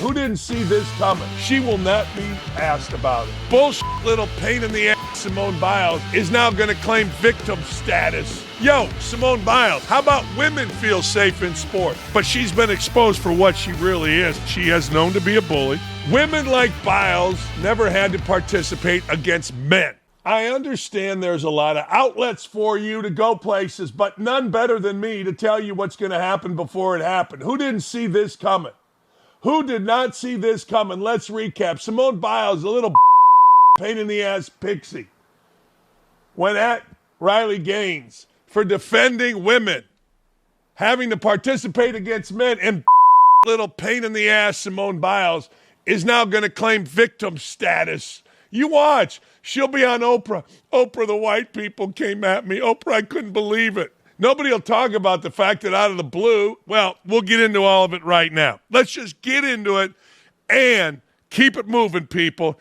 Who didn't see this coming? She will not be asked about it. Bullshit little pain in the ass Simone Biles is now going to claim victim status. Yo, Simone Biles, how about women feel safe in sport? But she's been exposed for what she really is. She has known to be a bully. Women like Biles never had to participate against men. I understand there's a lot of outlets for you to go places, but none better than me to tell you what's going to happen before it happened. Who didn't see this coming? Who did not see this coming? Let's recap. Simone Biles, a little pain in the ass pixie, went at Riley Gaines for defending women, having to participate against men, and little pain in the ass Simone Biles is now going to claim victim status. You watch. She'll be on Oprah. Oprah, the white people came at me. Oprah, I couldn't believe it. Nobody will talk about the fact that out of the blue, well, we'll get into all of it right now. Let's just get into it and keep it moving, people.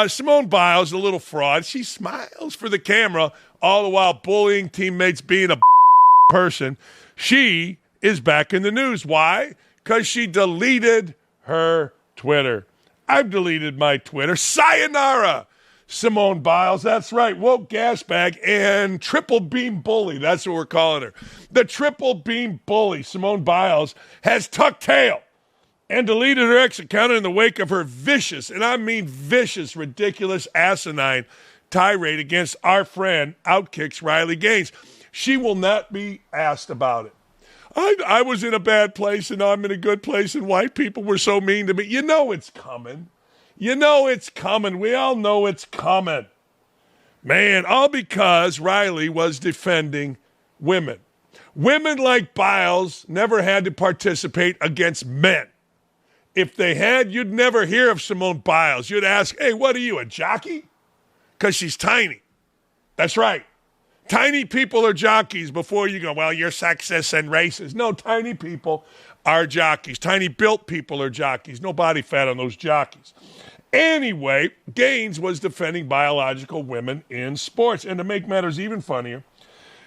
Simone Biles, a little fraud. She smiles for the camera, all the while bullying teammates, being a person. She is back in the news. Why? Because she deleted her Twitter. I've deleted my Twitter. Sayonara, Simone Biles. That's right. Woke gas bag and triple beam bully. That's what we're calling her. The triple beam bully, Simone Biles, has tucked tail and deleted her X account in the wake of her vicious, and I mean vicious, ridiculous, asinine tirade against our friend, OutKick's Riley Gaines. She will not be asked about it. I was in a bad place, and now I'm in a good place, and white people were so mean to me. You know it's coming. You know it's coming. We all know it's coming. Man, all because Riley was defending women. Women like Biles never had to participate against men. If they had, you'd never hear of Simone Biles. You'd ask, hey, what are you, a jockey? Because she's tiny. That's right. Tiny people are jockeys before you go, well, you're sexist and racist. No, tiny people are jockeys. Tiny built people are jockeys. No body fat on those jockeys. Anyway, Gaines was defending biological women in sports. And to make matters even funnier,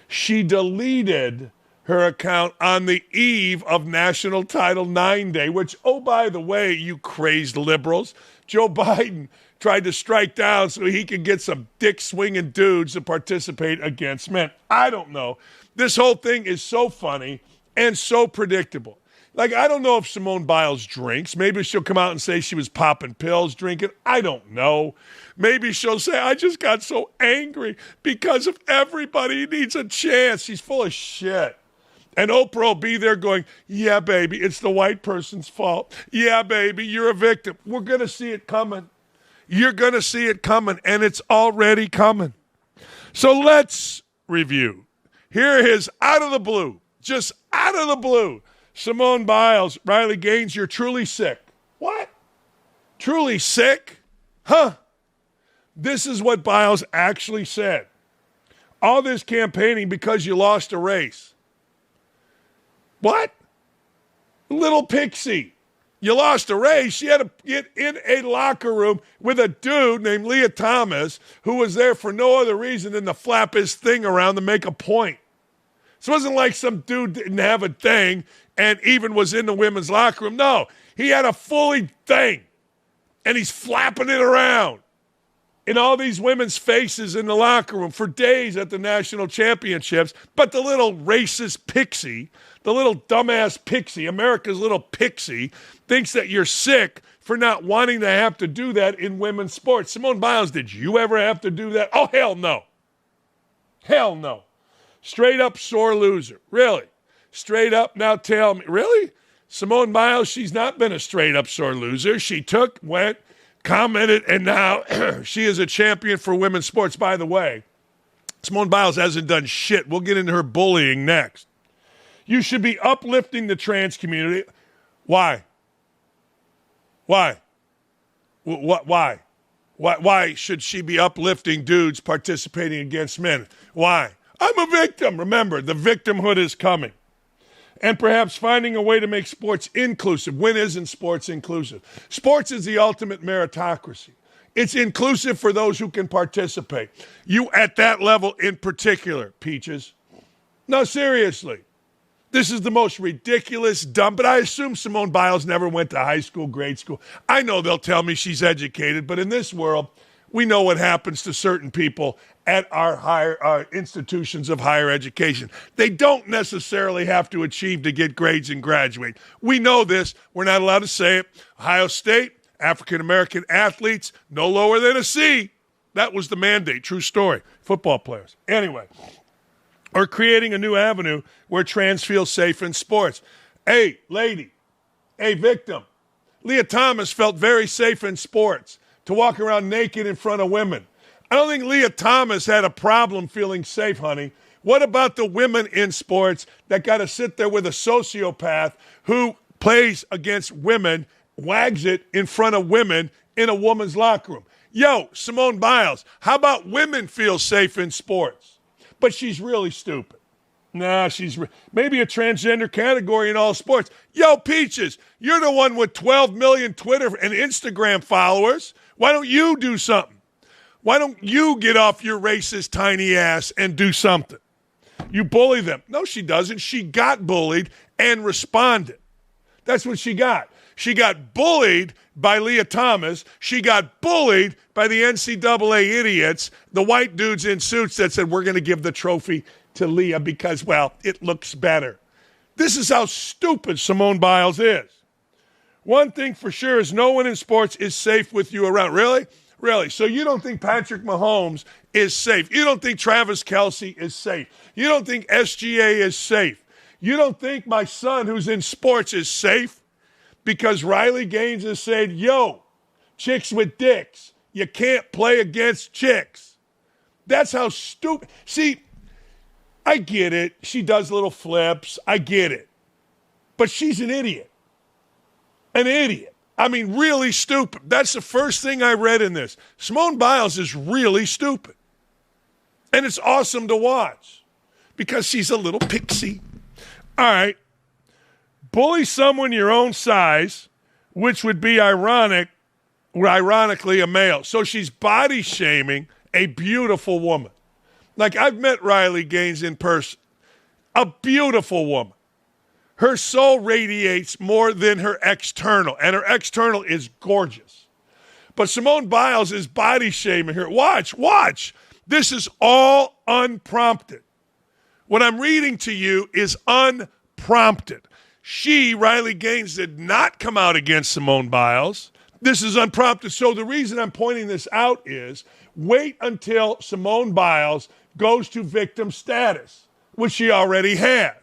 she deleted her account on the eve of National Title IX Day, which, oh, by the way, you crazed liberals, Joe Biden tried to strike down so he could get some dick-swinging dudes to participate against men. I don't know. This whole thing is so funny and so predictable. Like, I don't know if Simone Biles drinks. Maybe she'll come out and say she was popping pills, drinking. I don't know. Maybe she'll say, I just got so angry because of everybody needs a chance. She's full of shit. And Oprah will be there going, yeah, baby, it's the white person's fault. Yeah, baby, you're a victim. We're going to see it coming. You're going to see it coming, and it's already coming. So let's review. Here is out of the blue, just out of the blue, Simone Biles, Riley Gaines, you're truly sick. What? Truly sick? Huh? This is what Biles actually said. All this campaigning because you lost a race. What? Little pixie. You lost a race. You had to get in a locker room with a dude named Leah Thomas who was there for no other reason than to flap his thing around to make a point. So it wasn't like some dude didn't have a thing and even was in the women's locker room. No, he had a fully thing, and he's flapping it around in all these women's faces in the locker room for days at the national championships. But the little racist pixie, the little dumbass pixie, America's little pixie, thinks that you're sick for not wanting to have to do that in women's sports. Simone Biles, did you ever have to do that? Oh, hell no. Hell no. Straight up sore loser. Really? Straight up, now tell me. Really? Simone Biles, she's not been a straight up sore loser. She took, went, commented, and now she is a champion for women's sports. By the way, Simone Biles hasn't done shit. We'll get into her bullying next. You should be uplifting the trans community. Why? Why? Why? Why should she be uplifting dudes participating against men? Why? I'm a victim. Remember, the victimhood is coming. And perhaps finding a way to make sports inclusive. When isn't sports inclusive? Sports is the ultimate meritocracy. It's inclusive for those who can participate. You at that level in particular, Peaches. No, seriously. This is the most ridiculous, dumb, but I assume Simone Biles never went to high school, grade school. I know they'll tell me she's educated, but in this world, we know what happens to certain people at our institutions of higher education. They don't necessarily have to achieve to get grades and graduate. We know this. We're not allowed to say it. Ohio State, African-American athletes, no lower than a C. That was the mandate. True story. Football players. Anyway. Or creating a new avenue where trans feel safe in sports. Hey, lady. Hey, victim. Leah Thomas felt very safe in sports to walk around naked in front of women. I don't think Leah Thomas had a problem feeling safe, honey. What about the women in sports that got to sit there with a sociopath who plays against women, wags it in front of women in a woman's locker room? Yo, Simone Biles, how about women feel safe in sports? But she's really stupid. Nah, she's maybe a transgender category in all sports. Yo, Peaches, you're the one with 12 million Twitter and Instagram followers. Why don't you do something? Why don't you get off your racist tiny ass and do something? You bully them. No, she doesn't. She got bullied and responded. That's what she got. She got bullied by Leah Thomas. She got bullied by the NCAA idiots, the white dudes in suits that said, we're going to give the trophy to Leah because, well, it looks better. This is how stupid Simone Biles is. One thing for sure is no one in sports is safe with you around. Really? Really? So you don't think Patrick Mahomes is safe? You don't think Travis Kelce is safe? You don't think SGA is safe? You don't think my son who's in sports is safe? Because Riley Gaines has said, yo, chicks with dicks, you can't play against chicks. That's how stupid. See, I get it. She does little flips. I get it. But she's an idiot. An idiot. I mean, really stupid. That's the first thing I read in this. Simone Biles is really stupid. And it's awesome to watch because she's a little pixie. All right. Bully someone your own size, which would be ironically a male. So she's body shaming a beautiful woman. Like, I've met Riley Gaines in person. A beautiful woman. Her soul radiates more than her external, and her external is gorgeous. But Simone Biles is body shaming her. Watch. This is all unprompted. What I'm reading to you is unprompted. Riley Gaines, did not come out against Simone Biles. This is unprompted. So the reason I'm pointing this out is wait until Simone Biles goes to victim status, which she already has.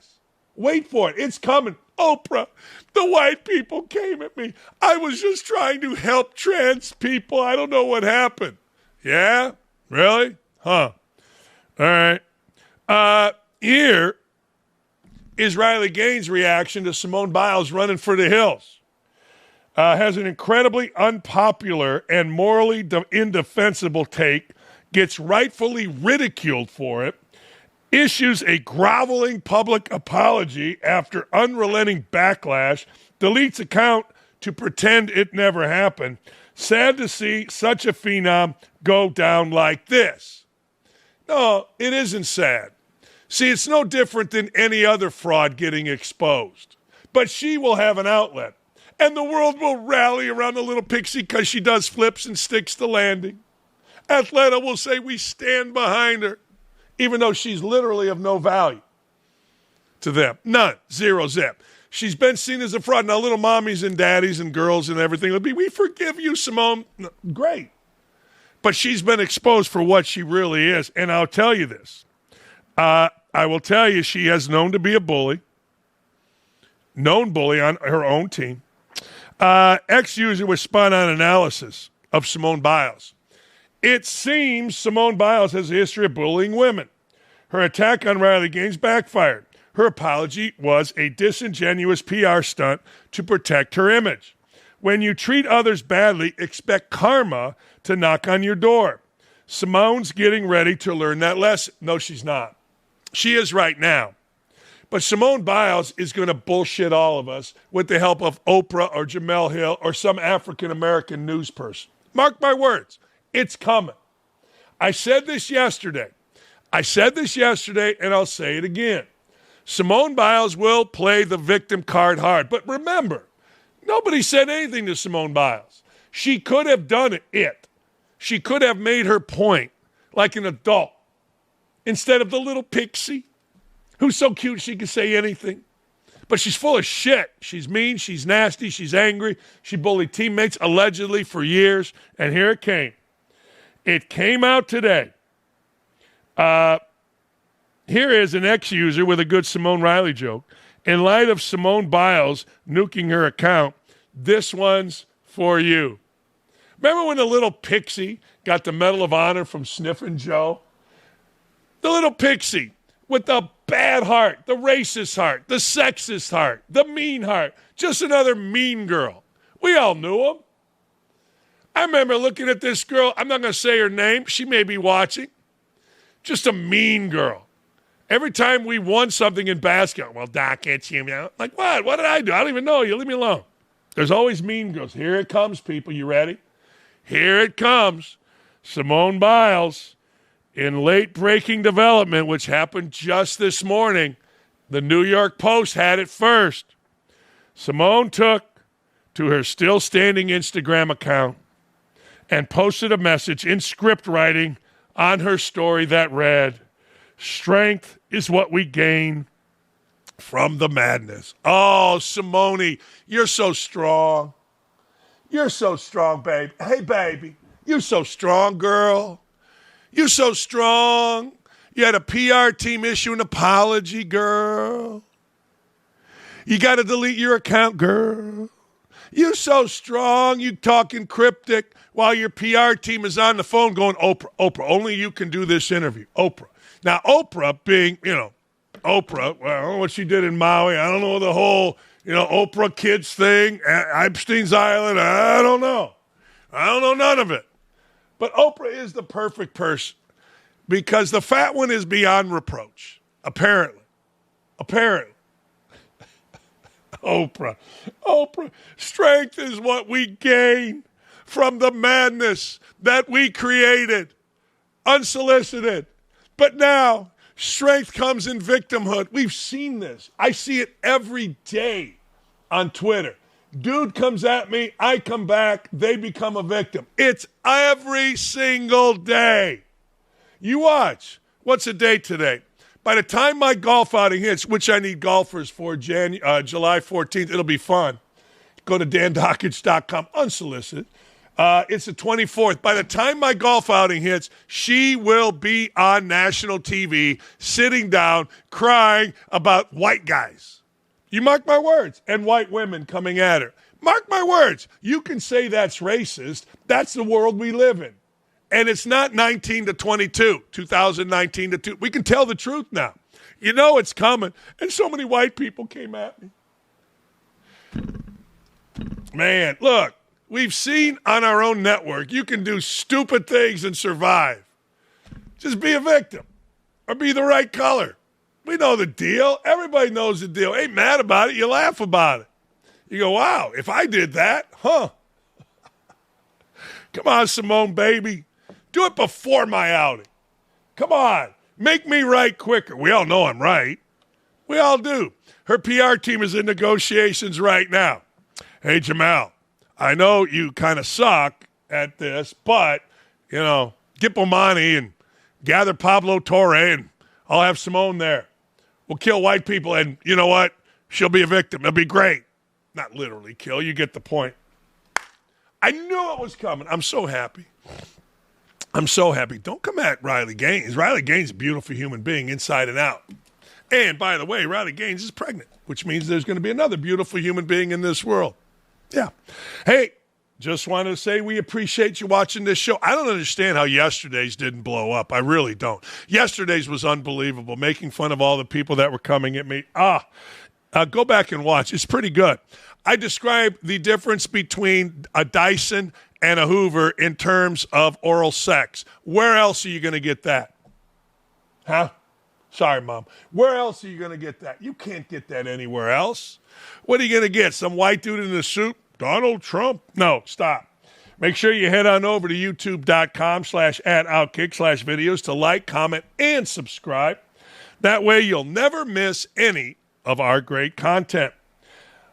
Wait for it. It's coming. Oprah, the white people came at me. I was just trying to help trans people. I don't know what happened. Yeah? Really? Huh. All right. Here is Riley Gaines' reaction to Simone Biles running for the hills. Has an incredibly unpopular and morally indefensible take, gets rightfully ridiculed for it, issues a groveling public apology after unrelenting backlash, deletes account to pretend it never happened. Sad to see such a phenom go down like this. No, it isn't sad. See, it's no different than any other fraud getting exposed. But she will have an outlet. And the world will rally around the little pixie because she does flips and sticks the landing. Atlanta will say we stand behind her, even though she's literally of no value to them. None. Zero zip. She's been seen as a fraud. Now, little mommies and daddies and girls and everything will be, we forgive you, Simone. No, great. But she's been exposed for what she really is. And I'll tell you this. I will tell you she has known to be a bully. Known bully on her own team. Ex-user was spun on analysis of Simone Biles. It seems Simone Biles has a history of bullying women. Her attack on Riley Gaines backfired. Her apology was a disingenuous PR stunt to protect her image. When you treat others badly, expect karma to knock on your door. Simone's getting ready to learn that lesson. No, she's not. She is right now. But Simone Biles is going to bullshit all of us with the help of Oprah or Jamel Hill or some African-American news person. Mark my words. It's coming. I said this yesterday, and I'll say it again. Simone Biles will play the victim card hard. But remember, nobody said anything to Simone Biles. She could have done it. She could have made her point like an adult instead of the little pixie who's so cute she can say anything. But she's full of shit. She's mean, she's nasty, she's angry. She bullied teammates allegedly for years. And here it came. It came out today. Here is an ex-user with a good Simone Riley joke. In light of Simone Biles nuking her account, this one's for you. Remember when the little pixie got the Medal of Honor from Sniffin' Joe? The little pixie with the bad heart, the racist heart, the sexist heart, the mean heart. Just another mean girl. We all knew him. I remember looking at this girl. I'm not going to say her name. She may be watching. Just a mean girl. Every time we won something in basketball, well, Dakich, you know, like what? What did I do? I don't even know you. Leave me alone. There's always mean girls. Here it comes, people. You ready? Here it comes. Simone Biles, in late breaking development, which happened just this morning. The New York Post had it first. Simone took to her still standing Instagram account and posted a message in script writing on her story that read, "Strength is what we gain from the madness." Oh, Simone, you're so strong. You're so strong, baby. Hey, baby, you're so strong, girl. You're so strong. You had a PR team issue an apology, girl. You got to delete your account, girl. You're so strong. You talking cryptic while your PR team is on the phone going, Oprah, only you can do this interview. Oprah. Now, Oprah being, Oprah, well, I don't know what she did in Maui. I don't know the whole, Oprah kids thing, Epstein's Island. I don't know. I don't know none of it. But Oprah is the perfect person because the fat one is beyond reproach, apparently. Oprah, strength is what we gain from the madness that we created, unsolicited. But now, strength comes in victimhood. We've seen this. I see it every day on Twitter. Dude comes at me, I come back, they become a victim. It's every single day. You watch. What's the date today? By the time my golf outing hits, which I need golfers for July 14th, it'll be fun. Go to dandakich.com, unsolicited. It's the 24th. By the time my golf outing hits, she will be on national TV, sitting down, crying about white guys. You mark my words. And white women coming at her. Mark my words. You can say that's racist. That's the world we live in. And it's not 19 to 22, 2019 to 2. We can tell the truth now. You know it's coming. And so many white people came at me. Man, look, we've seen on our own network, you can do stupid things and survive. Just be a victim or be the right color. We know the deal. Everybody knows the deal. Ain't mad about it. You laugh about it. You go, wow, if I did that, huh? Come on, Simone, baby. Do it before my outing. Come on. Make me right quicker. We all know I'm right. We all do. Her PR team is in negotiations right now. Hey, Jamal, I know you kind of suck at this, but, get Bomani and gather Pablo Torre, and I'll have Simone there. We'll kill white people, and you know what? She'll be a victim. It'll be great. Not literally kill. You get the point. I knew it was coming. I'm so happy. Don't come at Riley Gaines. Riley Gaines is a beautiful human being inside and out. And, by the way, Riley Gaines is pregnant, which means there's going to be another beautiful human being in this world. Yeah. Hey, just wanted to say we appreciate you watching this show. I don't understand how yesterday's didn't blow up. I really don't. Yesterday's was unbelievable, making fun of all the people that were coming at me. Go back and watch. It's pretty good. I described the difference between a Dyson and a Hoover in terms of oral sex. Where else are you going to get that? Huh? Sorry, Mom. Where else are you going to get that? You can't get that anywhere else. What are you going to get? Some white dude in a suit? Donald Trump? No, stop. Make sure you head on over to youtube.com/@OutKick/videos to like, comment, and subscribe. That way you'll never miss any of our great content.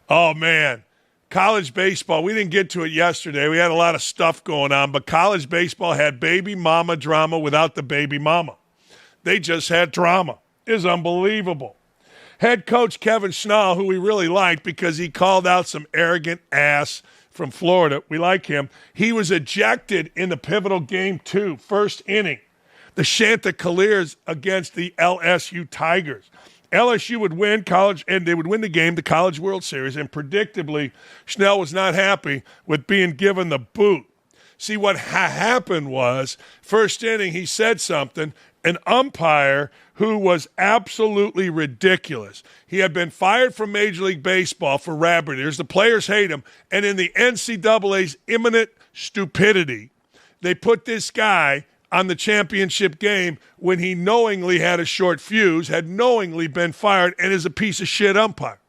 Oh, man. College baseball, we didn't get to it yesterday. We had a lot of stuff going on, but college baseball had baby mama drama without the baby mama. They just had drama. It was unbelievable. Head coach Kevin Schnall, who we really liked because he called out some arrogant ass from Florida. We like him. He was ejected in the pivotal game 2, first inning. The Chanticleers against the LSU Tigers. LSU would win college, and they would win the game, the College World Series, and predictably, Schnell was not happy with being given the boot. See, what happened was, first inning, he said something, an umpire who was absolutely ridiculous. He had been fired from Major League Baseball for rabbit ears. The players hate him, and in the NCAA's imminent stupidity, they put this guy on the championship game when he knowingly had a short fuse, had knowingly been fired, and is a piece of shit umpire.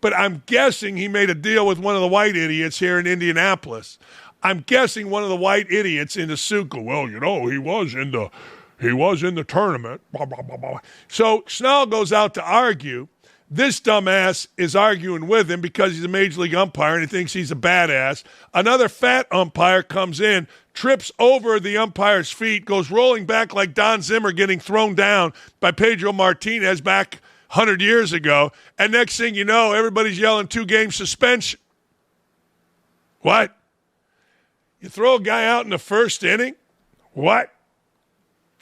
But I'm guessing he made a deal with one of the white idiots here in Indianapolis. I'm guessing one of the white idiots in the suit go, well, you know, he was in the tournament. Blah, blah, blah, blah. So Schnall goes out to argue. This dumbass is arguing with him because he's a major league umpire and he thinks he's a badass. Another fat umpire comes in, trips over the umpire's feet, goes rolling back like Don Zimmer getting thrown down by Pedro Martinez back 100 years ago. And next thing you know, everybody's yelling 2-game suspension. What? You throw a guy out in the first inning? What?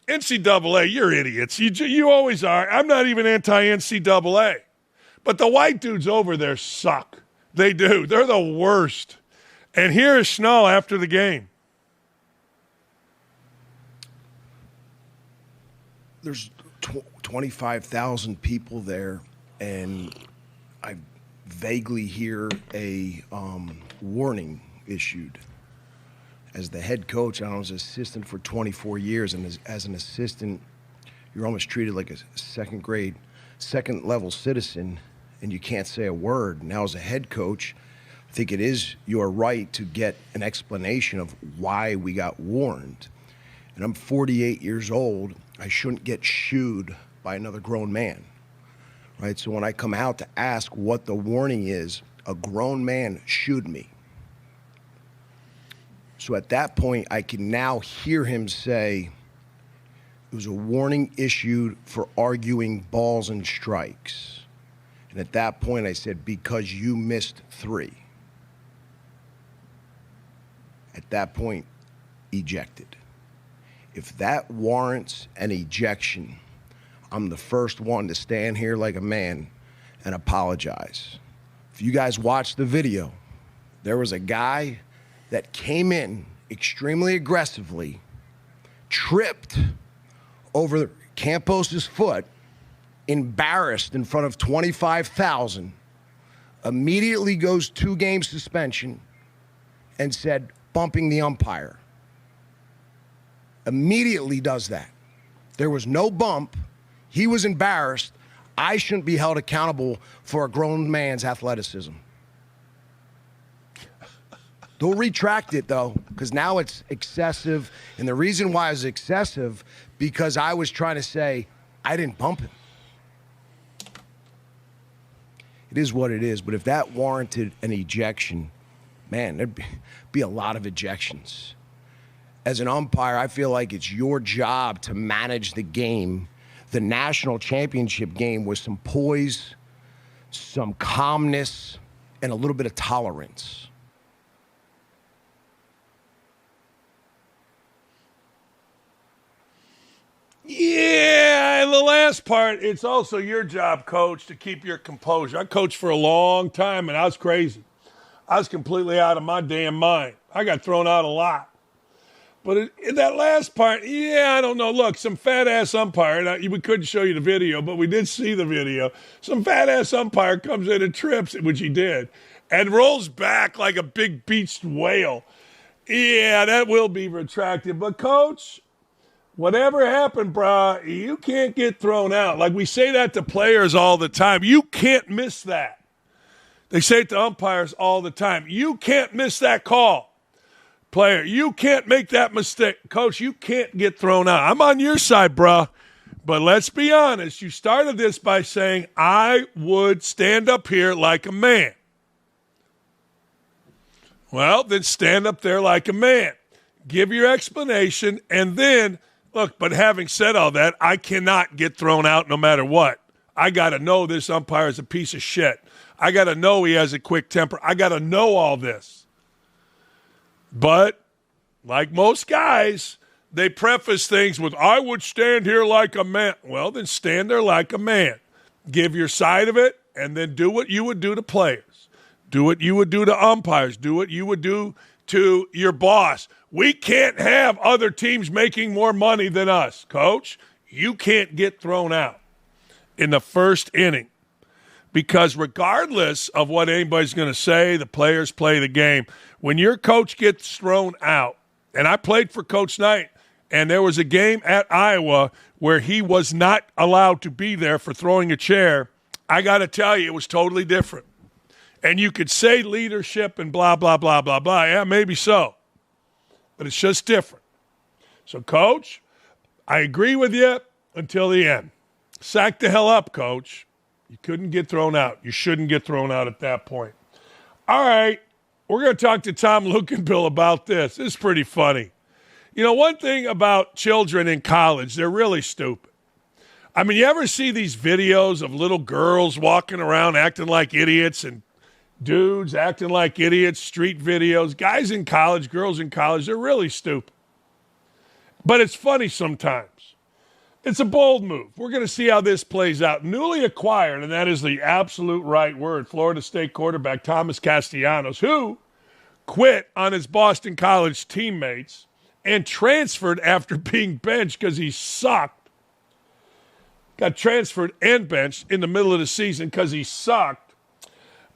NCAA, you're idiots. You always are. I'm not even anti-NCAA. But the white dudes over there suck. They do. They're the worst. And here is Schnall after the game. There's 25,000 people there, and I vaguely hear a warning issued. As the head coach, I was an assistant for 24 years, and as an assistant, you're almost treated like a second-level citizen, and you can't say a word. Now, as a head coach, I think it is your right to get an explanation of why we got warned. And I'm 48 years old. I shouldn't get shooed by another grown man, right? So when I come out to ask what the warning is, a grown man shooed me. So at that point, I can now hear him say, it was a warning issued for arguing balls and strikes. And at that point, I said, because you missed 3. At that point, ejected. If that warrants an ejection, I'm the first one to stand here like a man and apologize. If you guys watched the video, there was a guy that came in extremely aggressively, tripped over Campos's foot, embarrassed in front of 25,000, immediately goes 2-game suspension, and said, bumping the umpire. Immediately does that. There was no bump. He was embarrassed. I shouldn't be held accountable for a grown man's athleticism. They'll retract it, though, because now it's excessive. And the reason why it's excessive, because I was trying to say, I didn't bump him. It is what it is. But if that warranted an ejection, man, there'd be a lot of ejections. As an umpire, I feel like it's your job to manage the game, the national championship game, with some poise, some calmness, and a little bit of tolerance. Yeah, and the last part, it's also your job, coach, to keep your composure. I coached for a long time, and I was crazy. I was completely out of my damn mind. I got thrown out a lot. But in that last part, yeah, I don't know. Look, some fat-ass umpire, we couldn't show you the video, but we did see the video. Some fat-ass umpire comes in and trips, which he did, and rolls back like a big beached whale. Yeah, that will be retracted. But, Coach, whatever happened, brah, you can't get thrown out. Like we say that to players all the time. You can't miss that. They say it to umpires all the time. You can't miss that call. Player, you can't make that mistake. Coach, you can't get thrown out. I'm on your side, bruh. But let's be honest. You started this by saying, I would stand up here like a man. Well, then stand up there like a man. Give your explanation, and then, look, but having said all that, I cannot get thrown out no matter what. I got to know this umpire is a piece of shit. I got to know he has a quick temper. I got to know all this. But, like most guys, they preface things with, I would stand here like a man. Well, then stand there like a man. Give your side of it, and then do what you would do to players. Do what you would do to umpires. Do what you would do to your boss. We can't have other teams making more money than us, coach. You can't get thrown out in the first inning because regardless of what anybody's going to say, the players play the game. When your coach gets thrown out, and I played for Coach Knight, and there was a game at Iowa where he was not allowed to be there for throwing a chair, I got to tell you, it was totally different. And you could say leadership and blah, blah, blah, blah, blah. Yeah, maybe so. But it's just different. So, Coach, I agree with you until the end. Sack the hell up, Coach. You couldn't get thrown out. You shouldn't get thrown out at that point. All right, we're going to talk to Tom Lukenbill about this. This is pretty funny. You know, one thing about children in college, they're really stupid. I mean, you ever see these videos of little girls walking around acting like idiots and dudes acting like idiots, street videos, guys in college, girls in college, they're really stupid. But it's funny sometimes. It's a bold move. We're going to see how this plays out. Newly acquired, and that is the absolute right word, Florida State quarterback Thomas Castellanos, who quit on his Boston College teammates and transferred after being benched because he sucked. Got transferred and benched in the middle of the season because he sucked.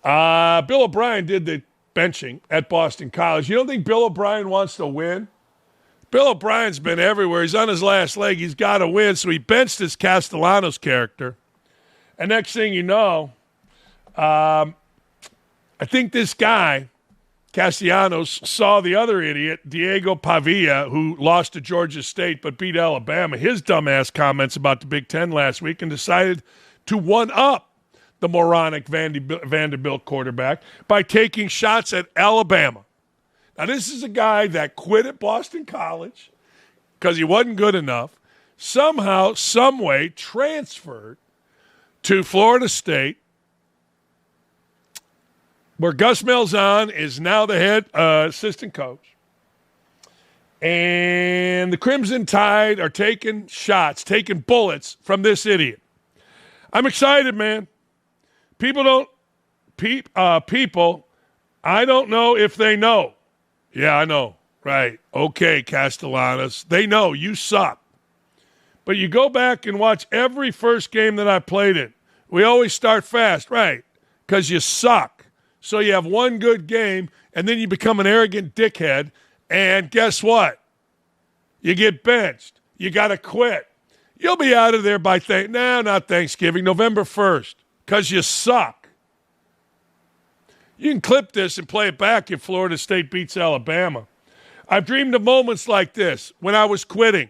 Bill O'Brien did the benching at Boston College. You don't think Bill O'Brien wants to win? Bill O'Brien's been everywhere. He's on his last leg. He's got to win. So he benched this Castellanos character. And next thing you know, I think this guy, Castellanos, saw the other idiot, Diego Pavia, who lost to Georgia State but beat Alabama, his dumbass comments about the Big Ten last week and decided to one-up the moronic Vanderbilt quarterback by taking shots at Alabama. Now, this is a guy that quit at Boston College because he wasn't good enough, somehow, someway transferred to Florida State, where Gus Malzahn is now the head assistant coach. And the Crimson Tide are taking shots, taking bullets from this idiot. I'm excited, man. People, I don't know if they know. Yeah, I know. Right. Okay, Castellanos. They know you suck. But you go back and watch every first game that I played in. We always start fast, right? Because you suck. So you have one good game, and then you become an arrogant dickhead, and guess what? You get benched. You got to quit. You'll be out of there by not Thanksgiving, November 1st. Because you suck. You can clip this and play it back if Florida State beats Alabama. I've dreamed of moments like this when I was quitting.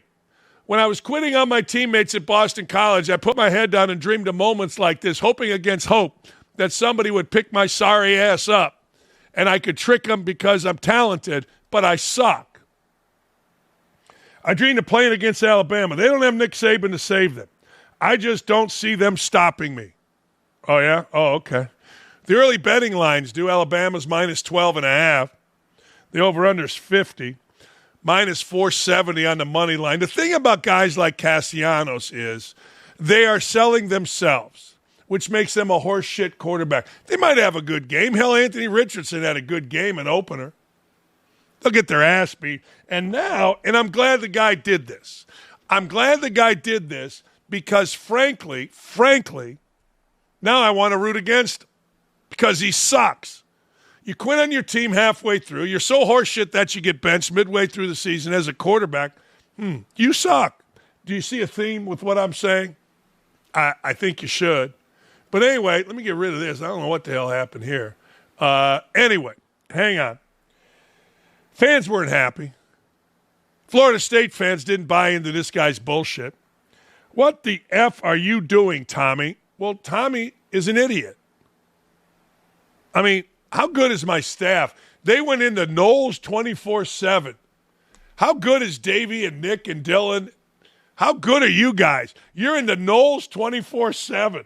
When I was quitting on my teammates at Boston College, I put my head down and dreamed of moments like this, hoping against hope that somebody would pick my sorry ass up and I could trick them because I'm talented, but I suck. I dreamed of playing against Alabama. They don't have Nick Saban to save them. I just don't see them stopping me. Oh, yeah? Oh, okay. The early betting lines do. Alabama's minus 12.5. The over-under is 50. Minus 470 on the money line. The thing about guys like Castellanos is they are selling themselves, which makes them a horseshit quarterback. They might have a good game. Hell, Anthony Richardson had a good game, an opener. They'll get their ass beat. And I'm glad the guy did this. I'm glad the guy did this because, frankly, now I want to root against him because he sucks. You quit on your team halfway through. You're so horseshit that you get benched midway through the season as a quarterback. You suck. Do you see a theme with what I'm saying? I think you should. But anyway, let me get rid of this. I don't know what the hell happened here. Anyway, hang on. Fans weren't happy. Florida State fans didn't buy into this guy's bullshit. What the F are you doing, Tommy? Well, Tommy is an idiot. I mean, how good is my staff? They went into Knowles 24/7. How good is Davey and Nick and Dylan? How good are you guys? You're in the Knowles 24/7.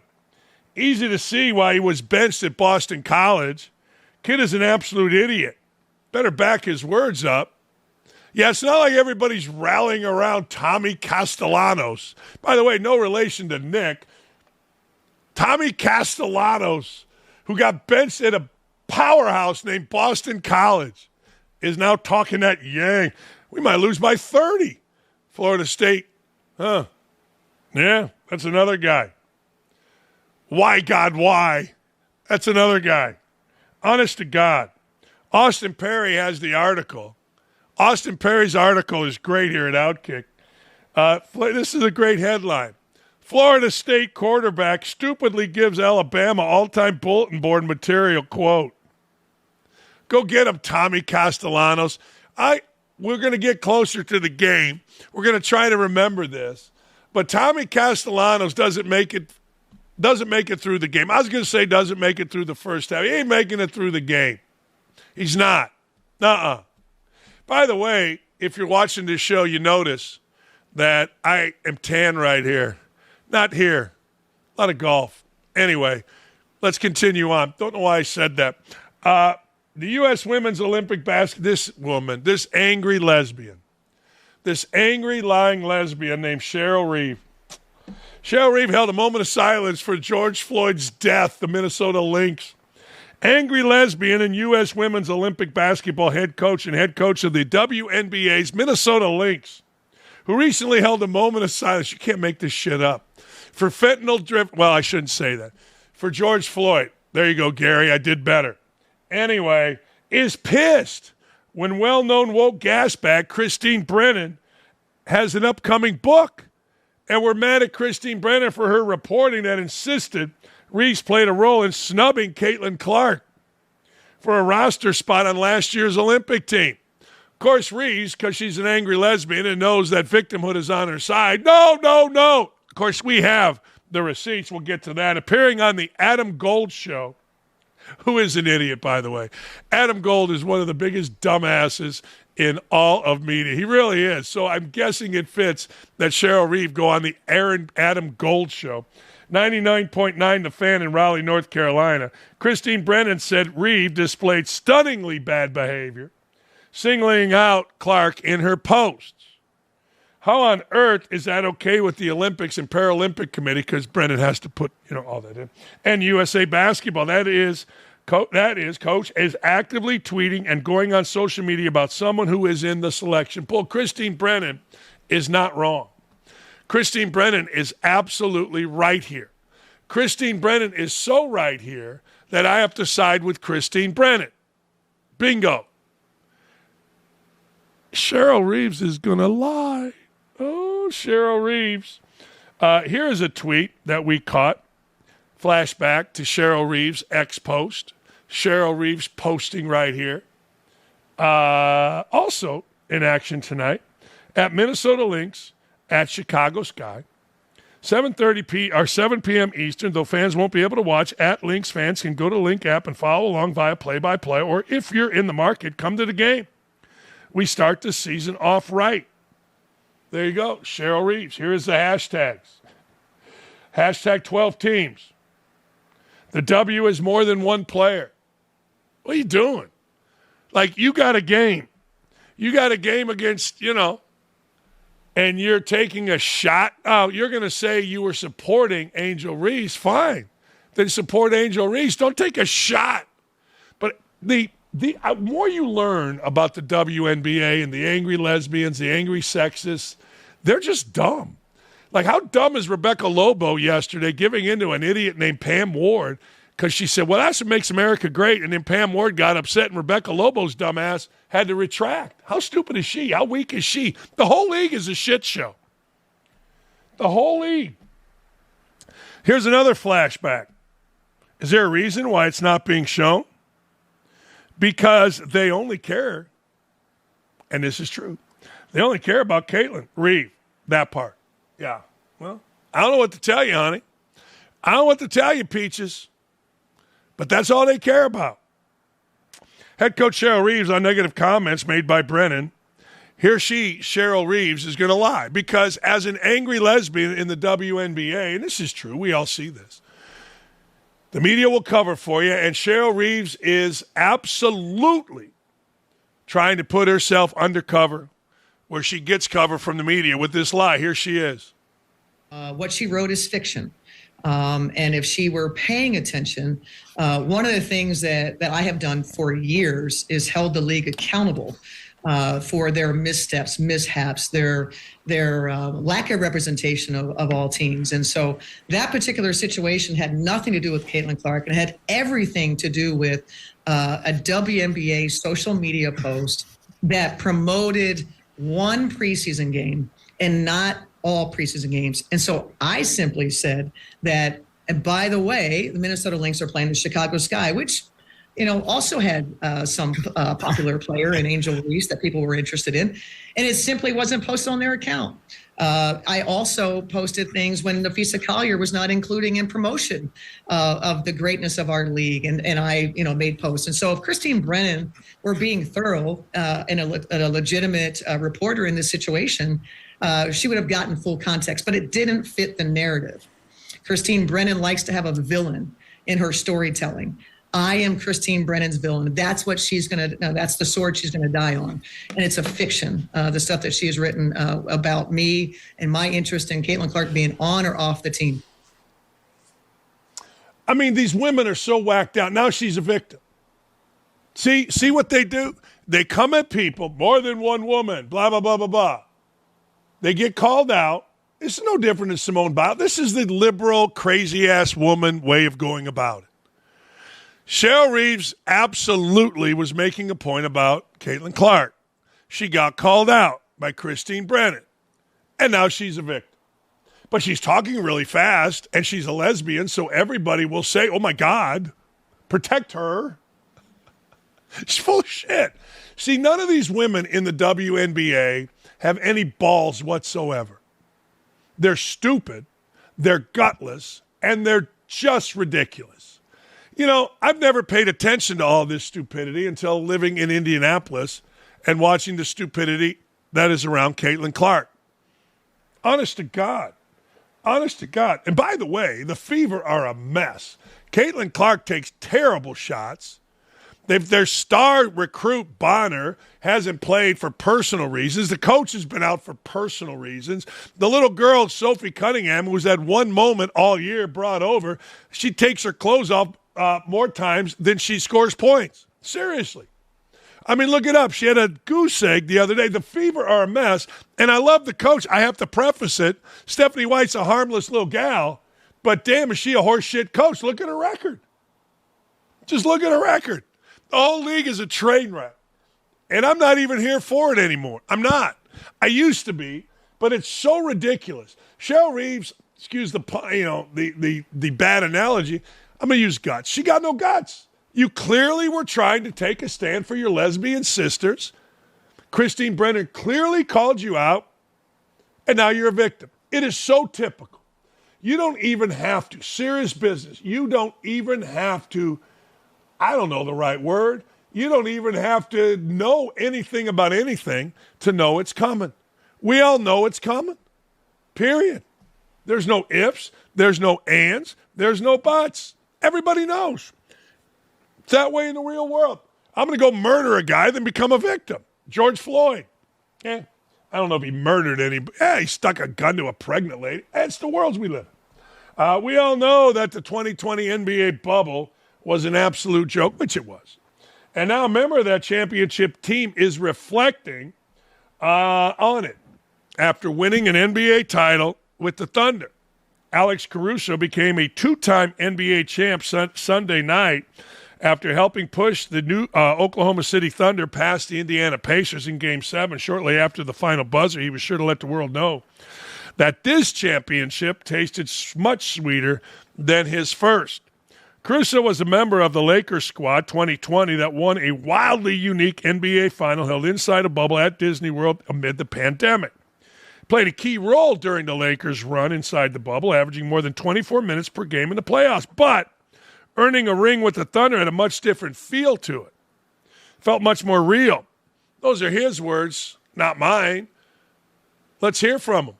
Easy to see why he was benched at Boston College. Kid is an absolute idiot. Better back his words up. Yeah, it's not like everybody's rallying around Tommy Castellanos. By the way, no relation to Nick. Tommy Castellanos, who got benched at a powerhouse named Boston College, is now talking that yang. We might lose by 30. Florida State. Huh. Yeah, that's another guy. Why, God, why? That's another guy. Honest to God. Austin Perry has the article. Austin Perry's article is great here at OutKick. This is a great headline. Florida State quarterback stupidly gives Alabama all-time bulletin board material, quote. Go get him, Tommy Castellanos. We're going to get closer to the game. We're going to try to remember this. But Tommy Castellanos doesn't make it through the game. I was going to say doesn't make it through the first half. He ain't making it through the game. He's not. Nuh-uh. By the way, if you're watching this show, you notice that I am tan right here. Not here. A lot of golf. Anyway, let's continue on. Don't know why I said that. The U.S. Women's Olympic basket, this woman, this angry lesbian, this angry, lying lesbian named Cheryl Reeve. Cheryl Reeve held a moment of silence for George Floyd's death, the Minnesota Lynx. Angry lesbian and U.S. Women's Olympic basketball head coach and head coach of the WNBA's Minnesota Lynx, who recently held a moment of silence. You can't make this shit up. For fentanyl-driven, well, I shouldn't say that. For George Floyd. There you go, Gary. I did better. Anyway, is pissed when well-known woke gasbag Christine Brennan has an upcoming book. And we're mad at Christine Brennan for her reporting that insisted Reeves played a role in snubbing Caitlin Clark for a roster spot on last year's Olympic team. Of course, Reeves, because she's an angry lesbian and knows that victimhood is on her side. No. Of course, we have the receipts. We'll get to that. Appearing on the Adam Gold Show, who is an idiot, by the way. Adam Gold is one of the biggest dumbasses in all of media. He really is. So I'm guessing it fits that Cheryl Reeve go on the Adam Gold Show. 99.9 The Fan in Raleigh, North Carolina. Christine Brennan said Reeve displayed stunningly bad behavior, singling out Clark in her posts. How on earth is that okay with the Olympics and Paralympic Committee? Because Brennan has to put, all that in. And USA Basketball. That is, Coach is actively tweeting and going on social media about someone who is in the selection pool. Christine Brennan is not wrong. Christine Brennan is absolutely right here. Christine Brennan is so right here that I have to side with Christine Brennan. Bingo. Cheryl Reeves is going to lie. Oh, Cheryl Reeves. Here is a tweet that we caught. Flashback to Cheryl Reeves' ex-post. Cheryl Reeves posting right here. Also in action tonight at Minnesota Lynx at Chicago Sky. 7 p.m. Eastern, though fans won't be able to watch. At Lynx fans can go to Link app and follow along via play-by-play, or if you're in the market, come to the game. We start the season off right. There you go, Cheryl Reeves. Here is the hashtags. Hashtag 12 teams. The W is more than one player. What are you doing? Like, you got a game. You got a game against, and you're taking a shot. Oh, you're going to say you were supporting Angel Reese. Fine. Then support Angel Reese. Don't take a shot. But the more you learn about the WNBA and the angry lesbians, the angry sexists, they're just dumb. Like, how dumb is Rebecca Lobo yesterday giving into an idiot named Pam Ward because she said, well, that's what makes America great. And then Pam Ward got upset and Rebecca Lobo's dumbass had to retract. How stupid is she? How weak is she? The whole league is a shit show. The whole league. Here's another flashback. Is there a reason why it's not being shown? Because they only care, and this is true, they only care about Caitlin Reeve, that part. Yeah, well, I don't know what to tell you, honey. I don't know what to tell you, Peaches. But that's all they care about. Head coach Cheryl Reeves on negative comments made by Brennan. Here Cheryl Reeves, is going to lie. Because as an angry lesbian in the WNBA, and this is true, we all see this, the media will cover for you, and Cheryl Reeves is absolutely trying to put herself undercover where she gets cover from the media with this lie. Here she is. What she wrote is fiction. And if she were paying attention, one of the things that I have done for years is held the league accountable for their missteps, mishaps, their lack of representation of all teams. And so that particular situation had nothing to do with Caitlin Clark. It had everything to do with a WNBA social media post that promoted one preseason game and not all preseason games. And so I simply said that, and by the way, the Minnesota Lynx are playing the Chicago Sky, which, also had some popular player in Angel Reese that people were interested in. And it simply wasn't posted on their account. I also posted things when Nafisa Collier was not including in promotion of the greatness of our league. And I, made posts. And so if Christine Brennan were being thorough and a legitimate reporter in this situation, she would have gotten full context, but it didn't fit the narrative. Christine Brennan likes to have a villain in her storytelling. I am Christine Brennan's villain. That's what that's the sword she's going to die on. And it's a fiction, the stuff that she has written about me and my interest in Caitlin Clark being on or off the team. I mean, these women are so whacked out. Now she's a victim. See what they do? They come at people, more than one woman, blah, blah, blah, blah, blah. They get called out. It's no different than Simone Biles. This is the liberal, crazy-ass woman way of going about it. Cheryl Reeves absolutely was making a point about Caitlin Clark. She got called out by Christine Brennan, and now she's a victim. But she's talking really fast, and she's a lesbian, so everybody will say, oh, my God, protect her. She's full of shit. See, none of these women in the WNBA have any balls whatsoever. They're stupid, they're gutless, and they're just ridiculous. I've never paid attention to all this stupidity until living in Indianapolis and watching the stupidity that is around Caitlin Clark. Honest to God. And by the way, the Fever are a mess. Caitlin Clark takes terrible shots. Their star recruit, Bonner, hasn't played for personal reasons. The coach has been out for personal reasons. The little girl, Sophie Cunningham, who was at one moment all year brought over, she takes her clothes off more times than she scores points. Seriously. I mean, look it up. She had a goose egg the other day. The Fever are a mess, and I love the coach. I have to preface it. Stephanie White's a harmless little gal, but damn, is she a horseshit coach. Look at her record. Just look at her record. The whole league is a train wreck. And I'm not even here for it anymore. I'm not. I used to be, but it's so ridiculous. Cheryl Reeves, excuse the bad analogy, I'm going to use guts. She got no guts. You clearly were trying to take a stand for your lesbian sisters. Christine Brennan clearly called you out, and now you're a victim. It is so typical. You don't even have to. Serious business. You don't even have to. I don't know the right word. You don't even have to know anything about anything to know it's coming. We all know it's coming. Period. There's no ifs. There's no ands. There's no buts. Everybody knows. It's that way in the real world. I'm going to go murder a guy, then become a victim. George Floyd. I don't know if he murdered anybody. He stuck a gun to a pregnant lady. It's the world we live in. We all know that the 2020 NBA bubble was an absolute joke, which it was. And now a member of that championship team is reflecting on it after winning an NBA title with the Thunder. Alex Caruso became a two-time NBA champ Sunday night after helping push the new Oklahoma City Thunder past the Indiana Pacers in Game 7. Shortly after the final buzzer, he was sure to let the world know that this championship tasted much sweeter than his first. Caruso was a member of the Lakers squad 2020 that won a wildly unique NBA final held inside a bubble at Disney World amid the pandemic. Played a key role during the Lakers' run inside the bubble, averaging more than 24 minutes per game in the playoffs. But earning a ring with the Thunder had a much different feel to it. Felt much more real. Those are his words, not mine. Let's hear from him.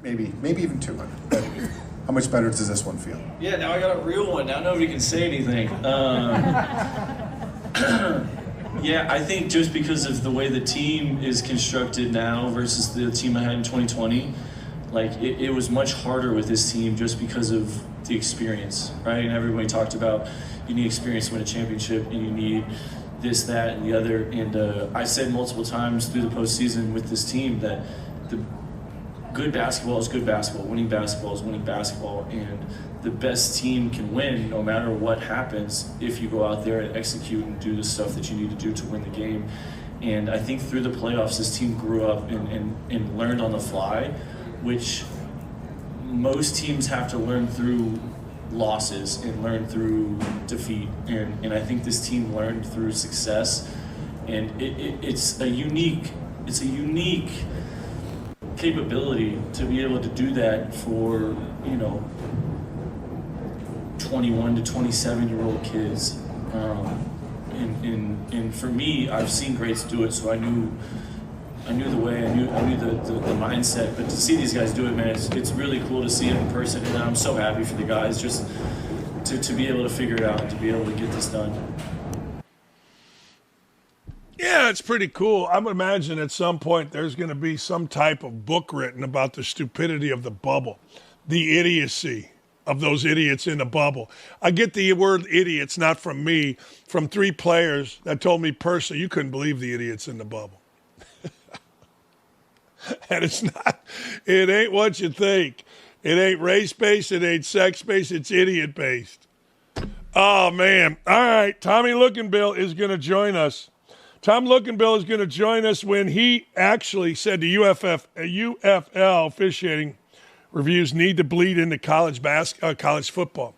Maybe even 200. But how much better does this one feel? Yeah, now I got a real one. Now nobody can say anything. Yeah, I think just because of the way the team is constructed now versus the team I had in 2020, like it was much harder with this team just because of the experience, right? And everybody talked about you need experience to win a championship and you need this, that, and the other. And I said multiple times through the postseason with this team that the good basketball is good basketball, winning basketball is winning basketball, and the best team can win no matter what happens if you go out there and execute and do the stuff that you need to do to win the game. And I think through the playoffs, this team grew up and learned on the fly, which most teams have to learn through losses and learn through defeat. And I think this team learned through success. And it's a unique capability to be able to do that for, 21 to 27-year-old kids. And for me, I've seen greats do it, so I knew the way, I knew the mindset. But to see these guys do it, man, it's really cool to see it in person. And I'm so happy for the guys just to be able to figure it out and to be able to get this done. Yeah, it's pretty cool. I would imagine at some point there's going to be some type of book written about the stupidity of the bubble, the idiocy of those idiots in the bubble. I get the word idiots, not from me, from 3 players that told me personally, you couldn't believe the idiots in the bubble. And it ain't what you think. It ain't race-based, it ain't sex-based, it's idiot-based. Oh, man. All right, Tommy Lookinbill is going to join us. Tom Lookinbill is going to join us when he actually said the UFL officiating reviews need to bleed into college football.